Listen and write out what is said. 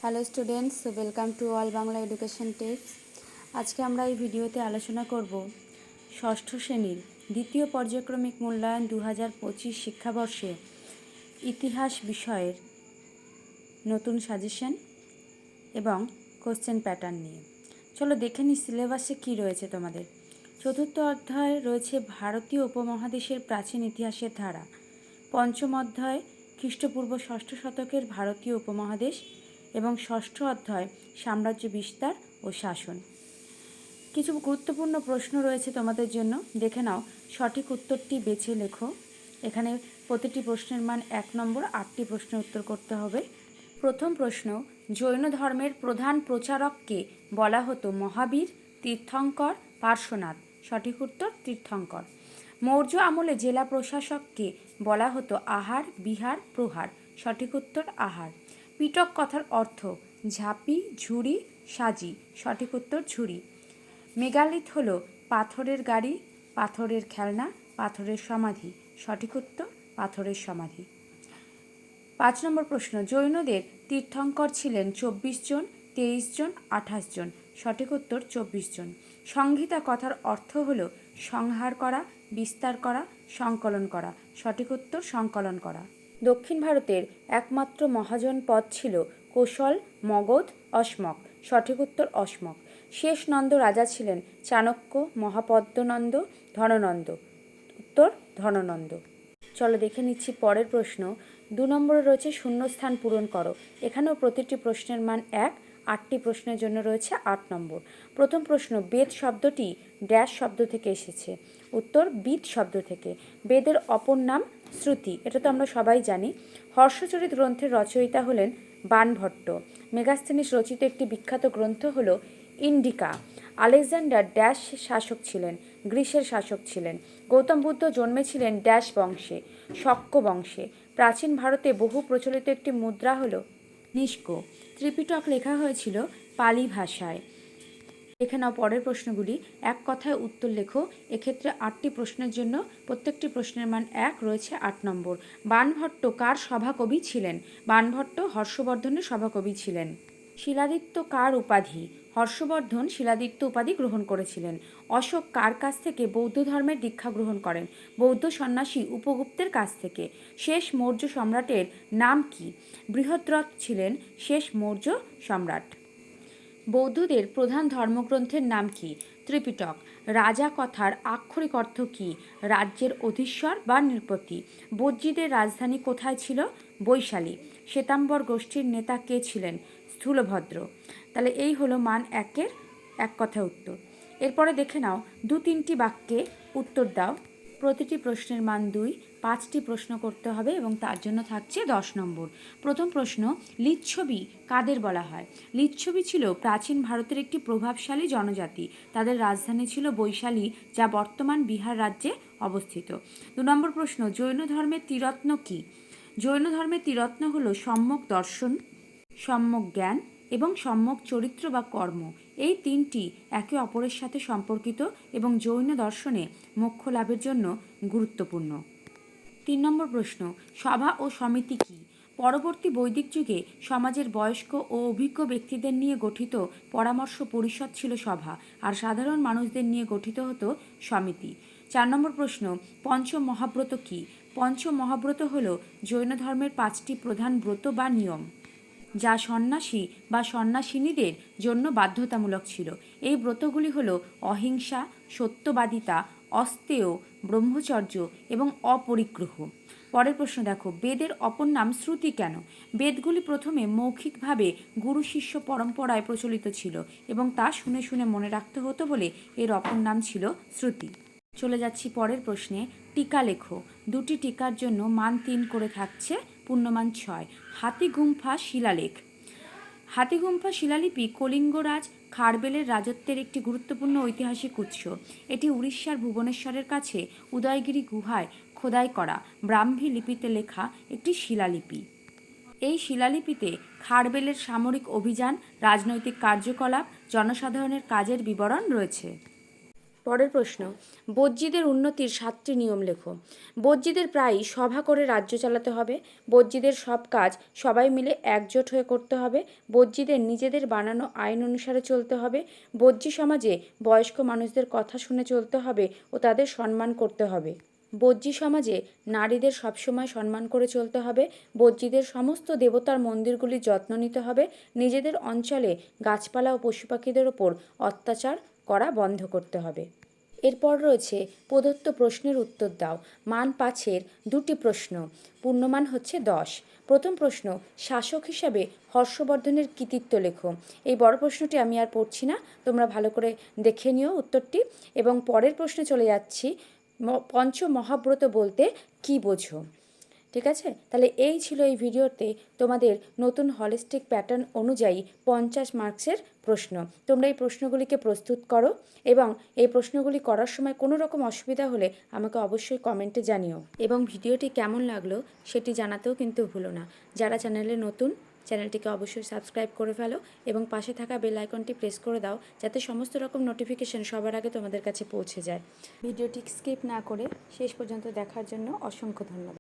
Hello students, welcome to all Bangla education tips. আজকে আমরা এই ভিডিওতে আলোচনা করব ষষ্ঠ শ্রেণীর দ্বিতীয় পর্যায়ক্রমিক মূল্যায়ন 2025 শিক্ষাবর্ষে ইতিহাস বিষয়ের নতুন সাজেশন এবং কোশ্চেন প্যাটার্ন নিয়ে। চলো দেখে নিই সিলেবাসে কী রয়েছে তোমাদের। চতুর্থ অধ্যায়ে রয়েছে ভারতীয় উপমহাদেশের প্রাচীন ইতিহাসের ধারা। পঞ্চম অধ্যায় খ্রিস্টপূর্ব ষষ্ঠ শতকের ভারতীয় উপমহাদেশ এবং ষষ্ঠ অধ্যায় সাম্রাজ্য বিস্তার ও শাসন। কিছু গুরুত্বপূর্ণ প্রশ্ন রয়েছে তোমাদের জন্য, দেখে নাও। সঠিক উত্তরটি বেছে লেখো। এখানে প্রতিটি প্রশ্নের মান 1 নম্বর, 8টি প্রশ্নের উত্তর করতে হবে। প্রথম প্রশ্ন, জৈন ধর্মের প্রধান প্রচারককে বলা হতো মহাবীর, তীর্থঙ্কর, পার্শ্বনাথ। সঠিক উত্তর তীর্থঙ্কর। মৌর্য আমলে জেলা প্রশাসককে বলা হতো আহার, বিহার, প্রহার। সঠিক উত্তর আহার। পিটক কথার অর্থ ঝাঁপি, ঝুড়ি, সাজি। সঠিক উত্তর ঝুড়ি। মেগালিথ হল পাথরের গাড়ি, পাথরের খেলনা, পাথরের সমাধি। সঠিক উত্তর পাথরের সমাধি। 5 নম্বর প্রশ্ন, জৈনদের তীর্থঙ্কর ছিলেন 24 জন, 23 জন, 28 জন। সঠিক উত্তর 24 জন। সংহিতা কথার অর্থ হল সংহার করা, বিস্তার করা, সংকলন করা। সঠিক উত্তর সংকলন করা। দক্ষিণ ভারতের একমাত্র মহাজন পদ ছিল কোশল, মগধ, অসমক। সঠিক উত্তর অসমক। শেষ নন্দ রাজা ছিলেন চাণক্য, মহাপদ্মনন্দ, ধননন্দ। উত্তর ধননন্দ। চলো দেখে নিচ্ছি পরের প্রশ্ন। 2 নম্বরে রয়েছে শূন্যস্থান পূরণ করো। এখানেও প্রতিটি প্রশ্নের মান 1, 8টি প্রশ্নের জন্য রয়েছে 8 নম্বর। প্রথম প্রশ্ন, বেদ শব্দটি ড্যাশ শব্দ থেকে এসেছে। উত্তর বিদ শব্দ থেকে। বেদের অপর নাম শ্রুতি, এটা তো আমরা সবাই জানি। হর্ষচরিত গ্রন্থের রচয়িতা হলেন বাণভট্ট। মেগাস্থেনিস রচিত একটি বিখ্যাত গ্রন্থ হল ইন্ডিকা। আলেকজান্ডার ড্যাশ শাসক ছিলেন, গ্রিসের শাসক ছিলেন। গৌতম বুদ্ধ জন্মেছিলেন ড্যাশ বংশে, শক্য বংশে। প্রাচীন ভারতে বহু প্রচলিত একটি মুদ্রা হল নিষ্ক। ত্রিপিটক লেখা হয়েছিল পালি ভাষায়। দেখে নাও পরের প্রশ্নগুলি। এক কথায় উত্তর লেখো। এক্ষেত্রে 8টি প্রশ্নের জন্য প্রত্যেকটি প্রশ্নের মান 1, রয়েছে 8 নম্বর। বাণভট্ট কার সভাকবি ছিলেন? বাণভট্ট হর্ষবর্ধনের সভাকবি ছিলেন। শিলাদিত্য কার উপাধি? হর্ষবর্ধন শিলাদিত্য উপাধি গ্রহণ করেছিলেন। অশোক কার কাছ থেকে বৌদ্ধ ধর্মের দীক্ষা গ্রহণ করেন? বৌদ্ধ সন্ন্যাসী উপগুপ্তের কাছ থেকে। শেষ মৌর্য সম্রাটের নাম কি? বৃহদ্রথ ছিলেন শেষ মৌর্য সম্রাট। বৌদ্ধদের প্রধান ধর্মগ্রন্থের নাম কি? ত্রিপিটক। রাজা কথার আক্ষরিক অর্থ কি? রাজ্যের অধীশ্বর বা নৃপতি। বজ্জীদের রাজধানী কোথায় ছিল? বৈশালী। শ্বেতাম্বর গোষ্ঠীর নেতা কে ছিলেন? স্থূলভদ্র। তাহলে এই হলো মান 1-এর এক কথায় উত্তর। এরপরে দেখে নাও 2-3টি বাক্যে উত্তর দাও। প্রতিটি প্রশ্নের মান 2, 5টি প্রশ্ন করতে হবে এবং তার জন্য থাকছে 10 নম্বর। প্রথম প্রশ্ন, লিচ্ছবি কাদের বলা হয়? লিচ্ছবি ছিল প্রাচীন ভারতের একটি প্রভাবশালী জনজাতি। তাদের রাজধানী ছিল বৈশালী, যা বর্তমান বিহার রাজ্যে অবস্থিত। 2 নম্বর প্রশ্ন, জৈন ধর্মের ত্রিরত্ন কি? জৈন ধর্মের ত্রিরত্ন হল সম্যক দর্শন, সম্যক জ্ঞান এবং সম্যক চরিত্র বা কর্ম। এই 3টি একে অপরের সাথে সম্পর্কিত এবং জৈন দর্শনে মোক্ষ লাভের জন্য গুরুত্বপূর্ণ। 3 নম্বর প্রশ্ন, সভা ও সমিতি কি? পরবর্তী বৈদিক যুগে সমাজের বয়স্ক ও অভিজ্ঞ ব্যক্তিদের নিয়ে গঠিত পরামর্শ পরিষদ ছিল সভা, আর সাধারণ মানুষদের নিয়ে গঠিত হতো সমিতি। 4 নম্বর প্রশ্ন, পঞ্চ মহাব্রত কি? পঞ্চ মহাব্রত হল জৈন ধর্মের 5টি প্রধান ব্রত বা নিয়ম, যা সন্ন্যাসী বা সন্ন্যাসিনীদের জন্য বাধ্যতামূলক ছিল। এই ব্রতগুলি হল অহিংসা, সত্যবাদিতা, অস্তেয়, ব্রহ্মচর্য এবং অপরিগ্রহ। পরের প্রশ্ন দেখো, বেদের অপর নাম শ্রুতি কেন? বেদগুলি প্রথমে মৌখিকভাবে গুরু শিষ্য পরম্পরায় প্রচলিত ছিল এবং তা শুনে শুনে মনে রাখতে হতো বলে এর অপর নাম ছিল শ্রুতি। চলে যাচ্ছি পরের প্রশ্নে। টিকা লেখো। 2টি টিকার জন্য মান 3 করে থাকছে, পূর্ণমান 6। হাতিগুম্ফা শিলালেখ। হাতিগুম্ফা শিলালিপি কলিঙ্গরাজ খারবেলের রাজত্বের একটি গুরুত্বপূর্ণ ঐতিহাসিক উৎস। এটি উড়িষ্যার ভুবনেশ্বরের কাছে উদয়গিরি গুহায় খোদাই করা ব্রাহ্মী লিপিতে লেখা একটি শিলালিপি। এই শিলালিপিতে খারবেলের সামরিক অভিযান, রাজনৈতিক কার্যকলাপ, জনসাধারণের কাজের বিবরণ রয়েছে। পরের প্রশ্ন, বজ্জীদের উন্নতির 7টি নিয়ম লেখো। বজ্জীদের প্রায়ই সভা করে রাজ্য চালাতে হবে। বজ্জীদের সব কাজ সবাই মিলে একজোট হয়ে করতে হবে। বজ্জীদের নিজেদের বানানো আইন অনুসারে চলতে হবে। বজ্জী সমাজে বয়স্ক মানুষদের কথা শুনে চলতে হবে ও তাদের সম্মান করতে হবে। বজ্জী সমাজে নারীদের সবসময় সম্মান করে চলতে হবে। বজ্জীদের সমস্ত দেবতার মন্দিরগুলির যত্ন নিতে হবে। নিজেদের অঞ্চলে গাছপালা ও পশু পাখিদের ওপর অত্যাচার করা বন্ধ করতে হবে। এরপর রয়েছে প্রদত্ত প্রশ্নের উত্তর দাও। মান 5-এর 2টি প্রশ্ন, পূর্ণমান হচ্ছে 10। প্রথম প্রশ্ন, শাসক হিসাবে হর্ষবর্ধনের কৃতিত্ব লেখো। এই বড় প্রশ্নটি আমি আর পড়ছি না, তোমরা ভালো করে দেখে নিও উত্তরটি। এবং পরের প্রশ্নে চলে যাচ্ছি, পঞ্চমহাব্রত বলতে কী বোঝো। ঠিক আছে, তাহলে এই ছিল এই ভিডিওতে তোমাদের নতুন হলিস্টিক প্যাটার্ন অনুযায়ী 50 মার্কসের প্রশ্ন। তোমরা এই প্রশ্নগুলিকে প্রস্তুত করো এবং এই প্রশ্নগুলি করার সময় কোনো রকম অসুবিধা হলে আমাকে অবশ্যই কমেন্টে জানিও। এবং ভিডিওটি কেমন লাগলো সেটি জানাতেও কিন্তু ভুলো না। যারা চ্যানেলে নতুন, চ্যানেলটিকে অবশ্যই সাবস্ক্রাইব করে ফেলো এবং পাশে থাকা বেল আইকনটি প্রেস করে দাও, যাতে সমস্ত রকম নোটিফিকেশন সবার আগে তোমাদের কাছে পৌঁছে যায়। ভিডিওটি স্কিপ না করে শেষ পর্যন্ত দেখার জন্য অসংখ্য ধন্যবাদ।